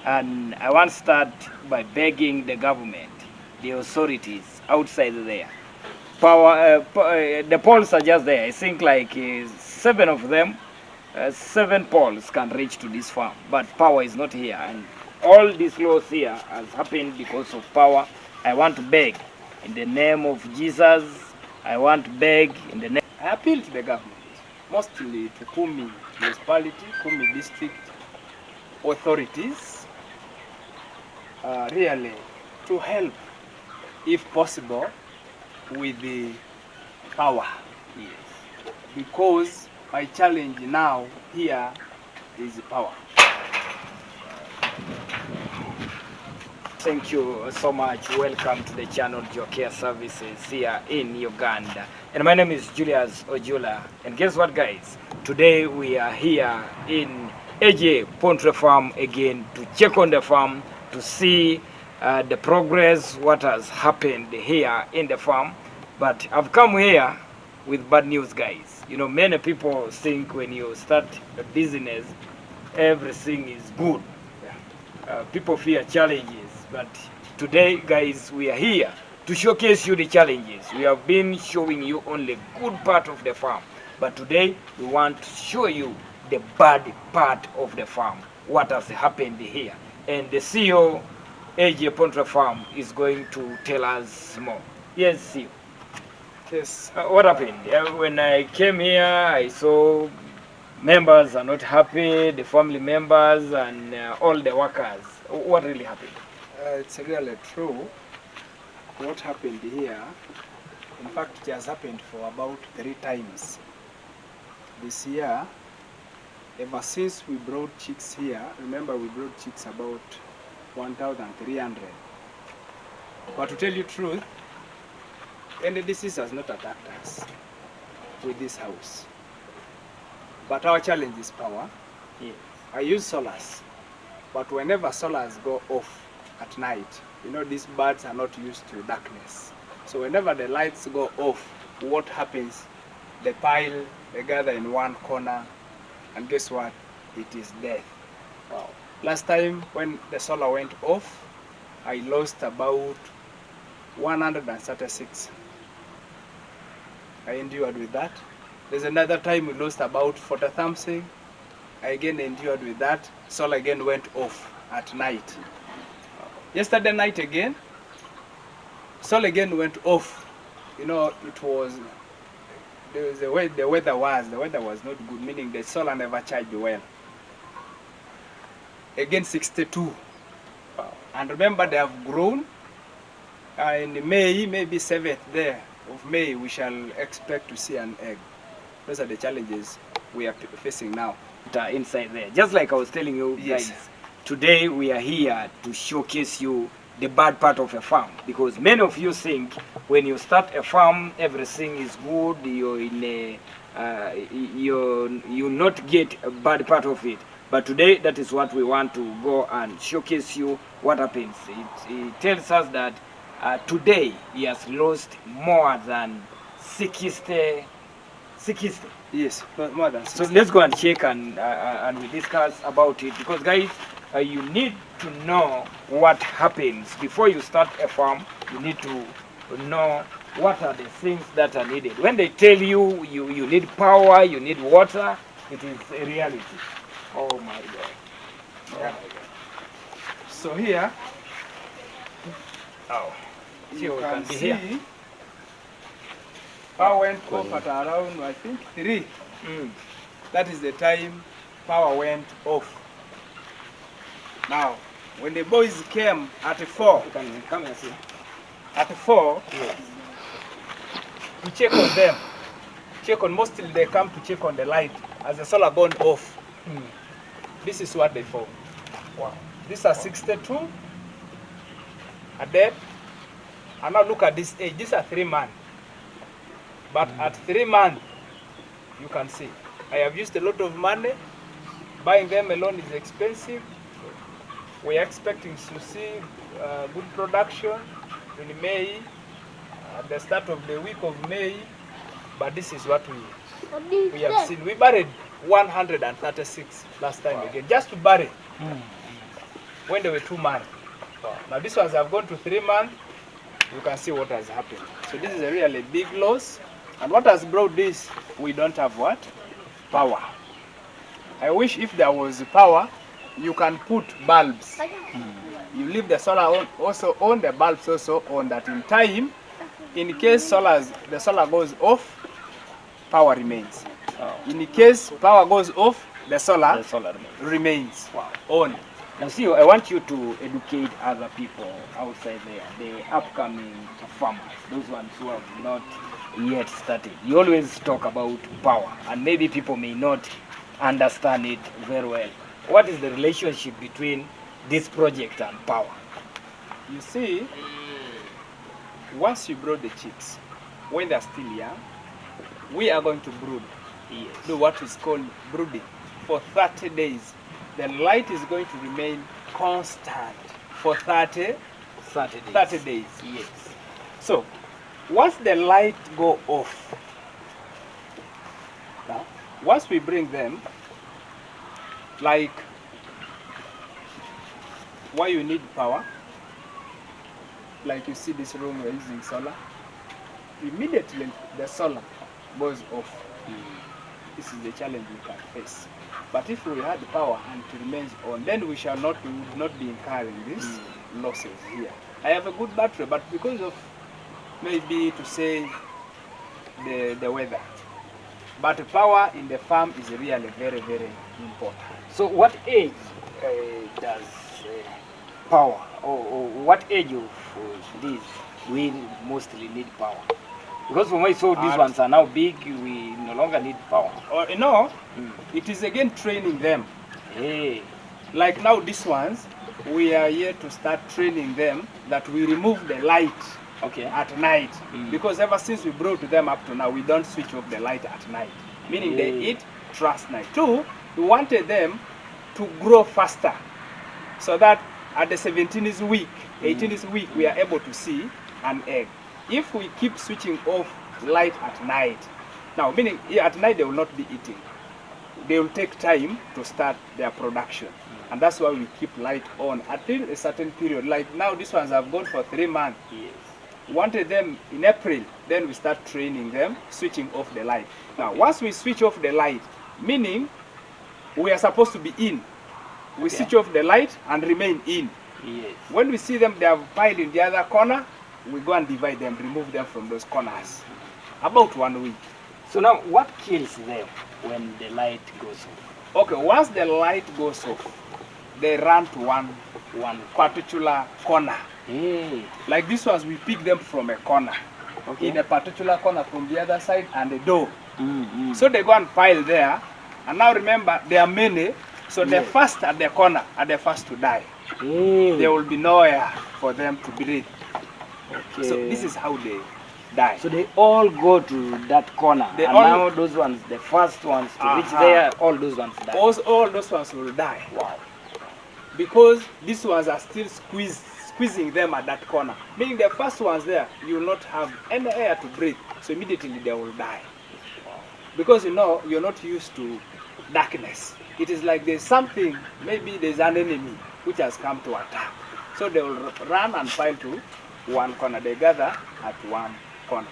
And I want to start by begging the government, the authorities outside there. The poles are just there. I think like 7 of them, 7 poles can reach to this farm, but power is not here. And all these laws here has happened because of power. I want to beg in the name of Jesus. I want to beg in the name. I appeal to the government, mostly to Kumi municipality, Kumi district authorities, really to help, if possible, with the power. Yes. Because my challenge now here is power. Thank you so much. Welcome to the channel JOCARE Services here in Uganda. And my name is Julius Ojula. And guess what, guys? Today we are here in AJ Poultry Farm again to check on the farm, to see the progress, what has happened here in the farm. But I've come here with bad news, guys. You know, many people think when you start a business, everything is good. People fear challenges, but today, guys, we are here to showcase you the challenges. We have been showing you only good part of the farm, but today we want to show you the bad part of the farm, what has happened here. And the CEO, AJ Poultry Farm, is going to tell us more. Yes, CEO. Yes. What happened? When I came here, I saw members are not happy, the family members and all the workers. What really happened? It's really true. What happened here, in fact, it has happened for about 3 times this year. Ever since we brought chicks here, remember we brought chicks about 1,300. But to tell you truth, any disease has not attacked us with this house. But our challenge is power. Yes. I use solars, but whenever solars go off at night, you know these birds are not used to darkness. So whenever the lights go off, what happens? They pile, they gather in one corner, and guess what? It is death. Wow. Last time when the solar went off, I lost about 136. I endured with that. There's another time we lost about 40 something. I again endured with that. Solar again went off at night. Yesterday night again, solar again went off. You know, it was the way the weather was not good, meaning the solar never charged well. Again 62. Wow. And remember they have grown. In May, maybe 7th there of May, we shall expect to see an egg. Those are the challenges we are facing now. Inside there, just like I was telling you, Yes. guys, today we are here to showcase you the bad part of a farm, because many of you think when you start a farm everything is good, you're in a you not get a bad part of it. But today that is what we want to go and showcase you what happens. It tells us that today he has lost more than 60. Yes, more than 60. So let's go and check and we discuss about it, because guys, you need to know what happens before you start a farm. You need to know what are the things that are needed. When they tell you you need power, you need water, it is a reality. Oh my God. Oh Yeah. my God. So here, Oh. you So we can be see here. power went off at around, I think, 3. Mm. That is the time power went off. Now, when the boys came at 4, You can come and see. at 4, Yes. to check on them, check on, mostly they come to check on the light as the solar gone off. Mm. This is what they found. Wow. These are 62 are dead. And now look at this age. These are 3 months. But at 3 months, you can see. I have used a lot of money. Buying them alone is expensive. We are expecting to see good production in May, at the start of the week of May. But this is what we have seen. We buried 136 last time. Wow. Again, just to bury. when they were 2 months. Now these ones have gone to 3 months. You can see what has happened. So this is a really big loss. And what has brought this? We don't have what? Power. I wish if there was power, you can put bulbs. You leave the solar on, also on the bulbs also on, that in time, in case the solar goes off, power remains. In case power goes off, the solar remains on. Now see, I want you to educate other people outside there, the upcoming farmers, those ones who have not yet started. You always talk about power, and maybe people may not understand it very well. What is the relationship between this project and power? You see, once you brood the chicks, when they're still young, we are going to brood. Yes. Do what is called brooding for 30 days. The light is going to remain constant for 30 days. Yes. So, once the light go off, now, once we bring them, like, why you need power, like you see this room we're using solar, immediately the solar goes off. This is the challenge we can face. But if we had power and it remains on, then we would not be incurring these losses here. I have a good battery, but because of maybe to say the weather. But power in the farm is really very, very important. So what age does power, or what age of these we mostly need power? Because when I saw these ones are now big, we no longer need power. Or no, it is again training them. Hey. Like now these ones, we are here to start training them that we remove the light at night. Because ever since we brought them up to now, we don't switch off the light at night. Meaning they eat trust night. Two, we wanted them to grow faster, so that at the 17th week, 18th week, we are able to see an egg. If we keep switching off light at night, now meaning at night they will not be eating. They will take time to start their production. And that's why we keep light on until a certain period. Like now these ones have gone for 3 months. Yes. Wanted them in April, then we start training them, switching off the light. Now once we switch off the light, meaning we are supposed to be in. We switch off the light and remain in. Yes. When we see them, they have piled in the other corner, we go and divide them, remove them from those corners. About 1 week. So now, what kills them when the light goes off? Okay, once the light goes off, they run to one particular corner. Hey. Like these ones, we pick them from a corner. Okay. In a particular corner from the other side and the door. So they go and pile there. And now remember, there are many. So the first at the corner are the first to die. There will be nowhere for them to breathe. Okay. So this is how they die. So they all go to that corner. Now those ones, the first ones to reach there, all those ones die. All those ones will die. Wow. Because these ones are still squeezing them at that corner. Meaning the first ones there, you will not have any air to breathe. So immediately they will die. Wow. Because you know, you're not used to darkness. It is like there's something, maybe there's an enemy which has come to attack. So they will run and pile to one corner. They gather at one corner.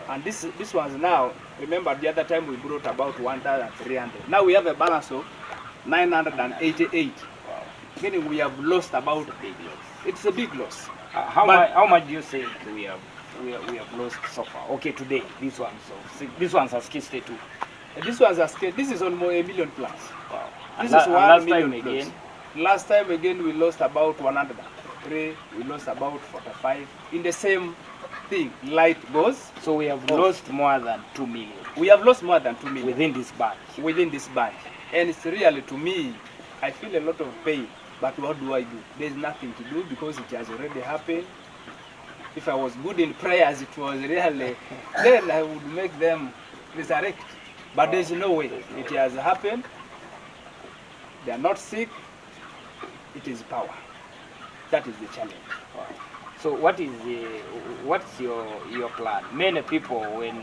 And this one's now, remember the other time we brought about 1,300. Now we have a balance of 988. Wow. Meaning we have lost about a big loss. It's a big loss. How much do you think we have lost so far? Okay, today these ones. So these ones are skid state too. These ones are skid. This is almost 1 million plus. Wow. This is 1 million again. Last time again we lost about 103. We lost about 45. In the same thing, light goes. So we have lost more than 2 million. We have lost more than 2 million within this batch. Within this batch, and it's really, to me, I feel a lot of pain. But what do I do? There's nothing to do because it has already happened. If I was good in prayers, it was really, then I would make them resurrect. But there's no way. It has happened. They are not sick. It is power. That is the challenge. Wow. So what's your plan? Many people, when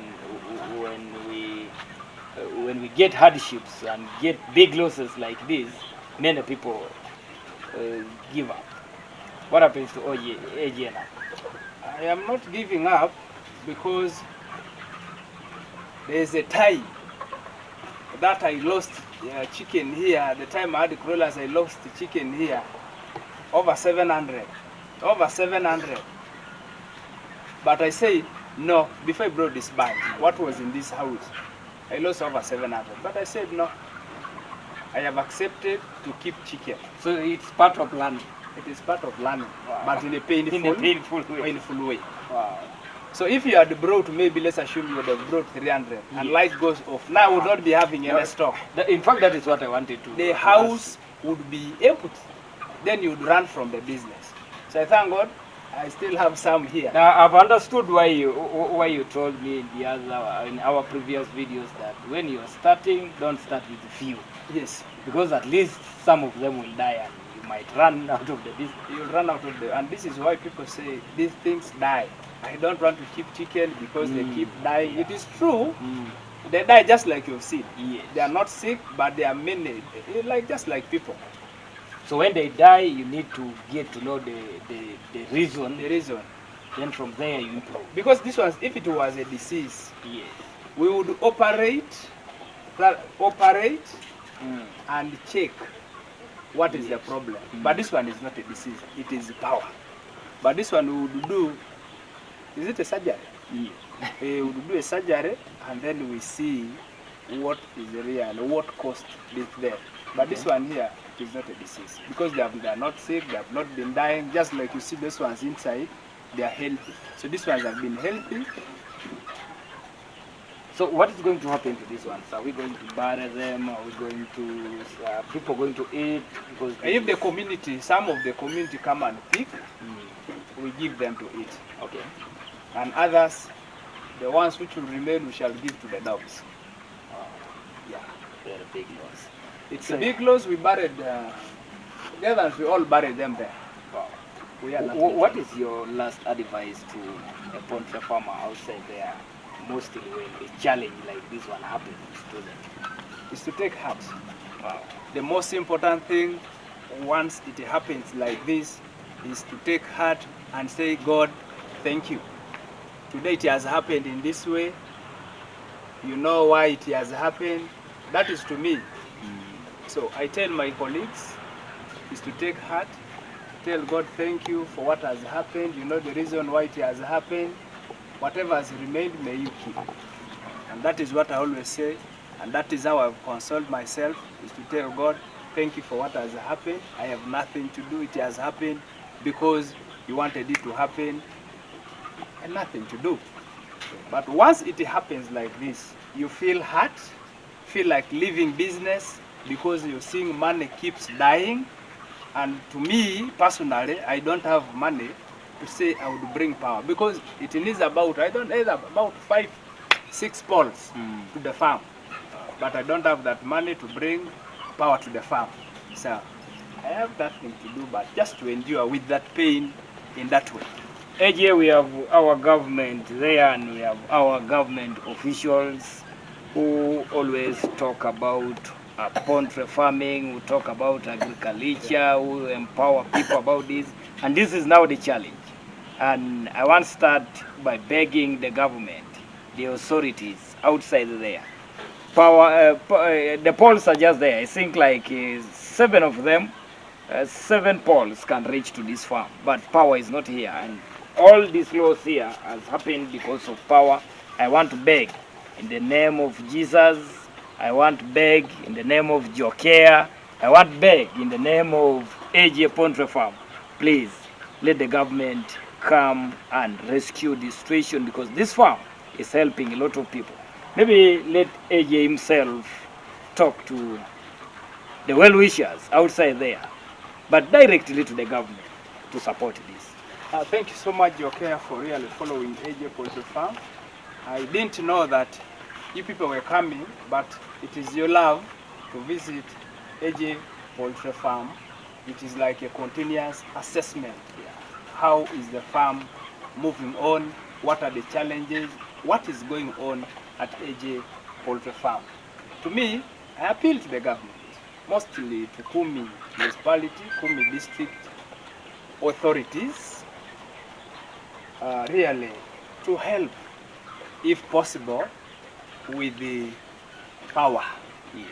we get hardships and get big losses like this, many people give up? What happens to AJ now? I am not giving up because there is a time that I lost chicken here. The time I had crawlers, I lost the chicken here. Over 700. Over 700. But I said, no, before I brought this bag, what was in this house? I lost over 700. But I said, no, I have accepted to keep chicken. So it's part of learning. It is part of learning, Wow. but in a painful, painful way. Wow. So if you had brought, maybe let's assume you would have brought 300 and light goes off, now would not be having any stock. In fact, that is what I wanted to. The house would be empty. Then you'd run from the business. So I thank God I still have some here. Now I've understood why you told me in our previous videos that when you're starting, don't start with few. Yes. Because at least some of them will die and you might run out of the business. You'll run out of the, and this is why people say these things die. I don't want to keep chicken because they keep dying. Yeah. It is true. They die just like you've seen. Yes. They are not sick, but they are many, like just like people. So when they die, you need to get to know the reason. The reason. Then from there you improve. Because this was, if it was a disease, yes, we would operate and check what is the problem. But this one is not a disease, it is power. But this one we would do, is it a surgery? Yeah. We would do a surgery and then we see what is real, what cost is there. But this one here is not a disease because they are not sick, they have not been dying. Just like you see these ones inside, they are healthy. So these ones have been healthy. So what is going to happen to these ones? Are we going to bury them? Are we going to, people going to eat? Because if the community, some of the community come and pick, we give them to eat. Okay. And others, the ones which will remain, we shall give to the dogs. Yeah, very big loss. It's a big loss. We buried, together we all buried them there. Wow. We are not what is your last advice to a poultry farmer outside there, mostly when a challenge like this one happens to them? Is to take heart. Wow. The most important thing, once it happens like this, is to take heart and say, God, thank you. Today it has happened in this way. You know why it has happened. That is to me. So I tell my colleagues is to take heart, tell God thank you for what has happened. You know the reason why it has happened. Whatever has remained, may you keep. And that is what I always say. And that is how I've consoled myself, is to tell God, thank you for what has happened. I have nothing to do. It has happened because you wanted it to happen and nothing to do. But once it happens like this, you feel hurt, feel like leaving business, because you're seeing money keeps dying. And to me, personally, I don't have money to say I would bring power, because it needs about, I don't need about 5, 6 poles to the farm. But I don't have that money to bring power to the farm. So I have nothing to do but just to endure with that pain in that way. AJ, we have our government there and we have our government officials who always talk about poultry farming, who talk about agriculture, who empower people about this. And this is now the challenge. And I want to start by begging the government, the authorities outside there. The poles are just there. I think like 7 of them, 7 poles can reach to this farm. But power is not here. And all this loss here has happened because of power. I want to beg in the name of Jesus. I want to beg in the name of JOCARE. I want to beg in the name of AJ Poultry Farm. Please let the government come and rescue this situation, because this farm is helping a lot of people. Maybe let AJ himself talk to the well-wishers outside there, but directly to the government to support this. Thank you so much, JOCARE, for really following AJ Poultry Farm. I didn't know that you people were coming, but it is your love to visit AJ Poultry Farm. It is like a continuous assessment. How is the farm moving on? What are the challenges? What is going on at AJ Poultry Farm? To me, I appeal to the government. mostly to Kumi municipality, Kumi district authorities, really to help, if possible, with the power. Yes.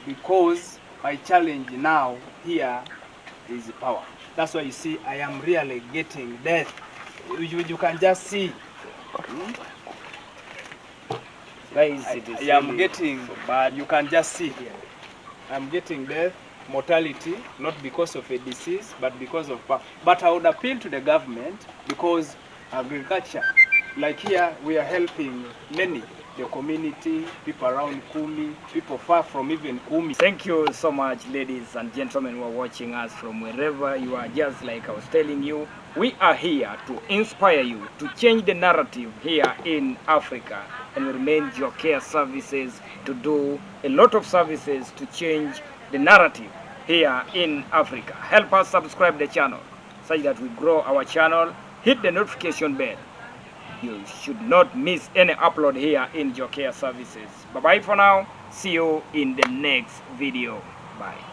Because my challenge now here is power. That's why you see I am really getting death. You can just see. Guys, it is I am really getting so bad. You can just see here. I'm getting death, mortality, not because of a disease, but because of power. But I would appeal to the government, because agriculture, like here, we are helping many, the community, people around Kumi, people far from even Kumi. Thank you so much, ladies and gentlemen who are watching us from wherever you are. Just like I was telling you, we are here to inspire you to change the narrative here in Africa, and we remain JOCARE services to do a lot of services to change the narrative here in Africa. Help us subscribe the channel such that we grow our channel. Hit the notification bell. You should not miss any upload here in JOCARE services. Bye bye for now. See you in the next video. Bye.